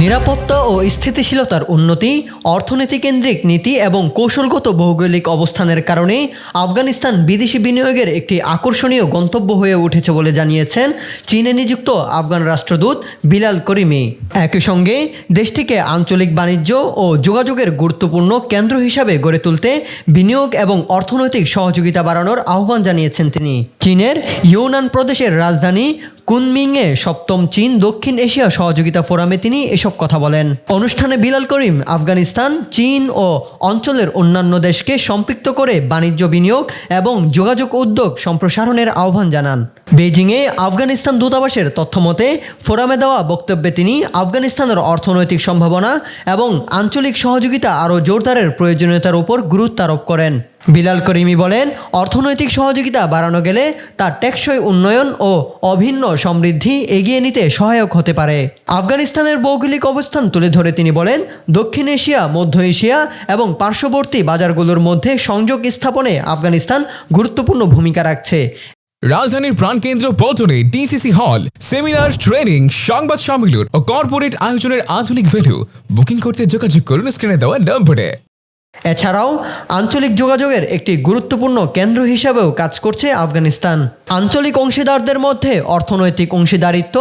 নিরাপত্তা ও স্থিতিশীলতার উন্নতি, অর্থনীতি কেন্দ্রিক নীতি এবং কৌশলগত ভৌগোলিক অবস্থানের কারণে আফগানিস্তান বিদেশি বিনিয়োগের একটি আকর্ষণীয় গন্তব্য হয়ে উঠেছে বলে জানিয়েছেন চীনে নিযুক্ত আফগান রাষ্ট্রদূত বিলাল করিমি। একই সঙ্গে দেশটিকে আঞ্চলিক বাণিজ্য ও যোগাযোগের গুরুত্বপূর্ণ কেন্দ্র হিসাবে গড়ে তুলতে বিনিয়োগ এবং অর্থনৈতিক সহযোগিতা বাড়ানোর আহ্বান জানিয়েছেন তিনি। চীনের ইউনান প্রদেশের রাজধানী কুনমিংয়ে সপ্তম চীন দক্ষিণ এশিয়া সহযোগিতা ফোরামে তিনি এসব কথা বলেন। অনুষ্ঠানে বিলাল করিম আফগানিস্তান, চীন ও অঞ্চলের অন্যান্য দেশকে সম্পৃক্ত করে বাণিজ্য, বিনিয়োগ এবং যোগাযোগ উদ্যোগ সম্প্রসারণের আহ্বান জানান। বেইজিংয়ে আফগানিস্তান দূতাবাসের তথ্যমতে ফোরামে দেওয়া বক্তব্যে তিনি আফগানিস্তানের অর্থনৈতিক সম্ভাবনা এবং আঞ্চলিক সহযোগিতা আরও জোরদারের প্রয়োজনীয়তার উপর গুরুত্ব আরোপ করেন। বিলাল করিমি বলেন, অর্থনৈতিক সহযোগিতা বাড়ানো গেলে তা টেকসই উন্নয়ন ও অভিন্ন সমৃদ্ধি এগিয়ে নিতে সহায়ক হতে পারে। আফগানিস্তানের ভৌগোলিক অবস্থান তুলে ধরে তিনি বলেন, দক্ষিণ এশিয়া, মধ্য এশিয়া এবং পার্শ্ববর্তী বাজারগুলোর মধ্যে সংযোগ স্থাপনে আফগানিস্তান গুরুত্বপূর্ণ ভূমিকা রাখছে। রাজধানীর প্রাণকেন্দ্র পল্টনে ডিসিসি হল, সেমিনার, ট্রেনিং, সংবাদ সম্মেলন ও কর্পোরেট আয়োজনের আধুনিক ভেন্যু। বুকিং করতে যোগাযোগ করুন স্ক্রিনে দেওয়া নম্বরে। এছাড়াও আঞ্চলিক যোগাযোগের একটি গুরুত্বপূর্ণ কেন্দ্র হিসাবেও কাজ করছে আফগানিস্তান। আঞ্চলিক অংশীদারদের মধ্যে অর্থনৈতিক অংশীদারিত্ব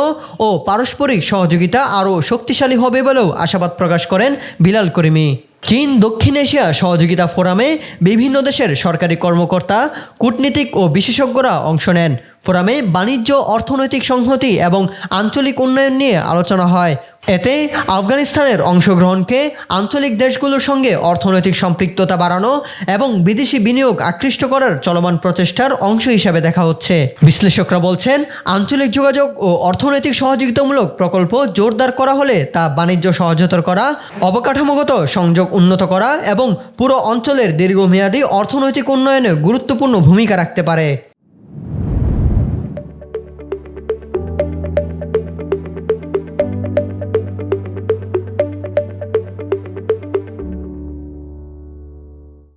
ও পারস্পরিক সহযোগিতা আরও শক্তিশালী হবে বলেও আশাবাদ প্রকাশ করেন বিলাল করিমি। চীন দক্ষিণ এশিয়া সহযোগিতা ফোরামে বিভিন্ন দেশের সরকারি কর্মকর্তা, কূটনীতিক ও বিশেষজ্ঞরা অংশ নেন। ফোরামে বাণিজ্য, অর্থনৈতিক সংহতি এবং আঞ্চলিক উন্নয়ন নিয়ে আলোচনা হয়। এতে আফগানিস্তানের অংশগ্রহণকে আঞ্চলিক দেশগুলোর সঙ্গে অর্থনৈতিক সম্পৃক্ততা বাড়ানো এবং বিদেশি বিনিয়োগ আকৃষ্ট করার চলমান প্রচেষ্টার অংশ হিসাবে দেখা হচ্ছে। বিশ্লেষকরা বলছেন, আঞ্চলিক যোগাযোগ ও অর্থনৈতিক সহযোগিতামূলক প্রকল্প জোরদার করা হলে তা বাণিজ্য সহজতর করা, অবকাঠামোগত সংযোগ উন্নত করা এবং পুরো অঞ্চলের দীর্ঘমেয়াদী অর্থনৈতিক উন্নয়নে গুরুত্বপূর্ণ ভূমিকা রাখতে পারে।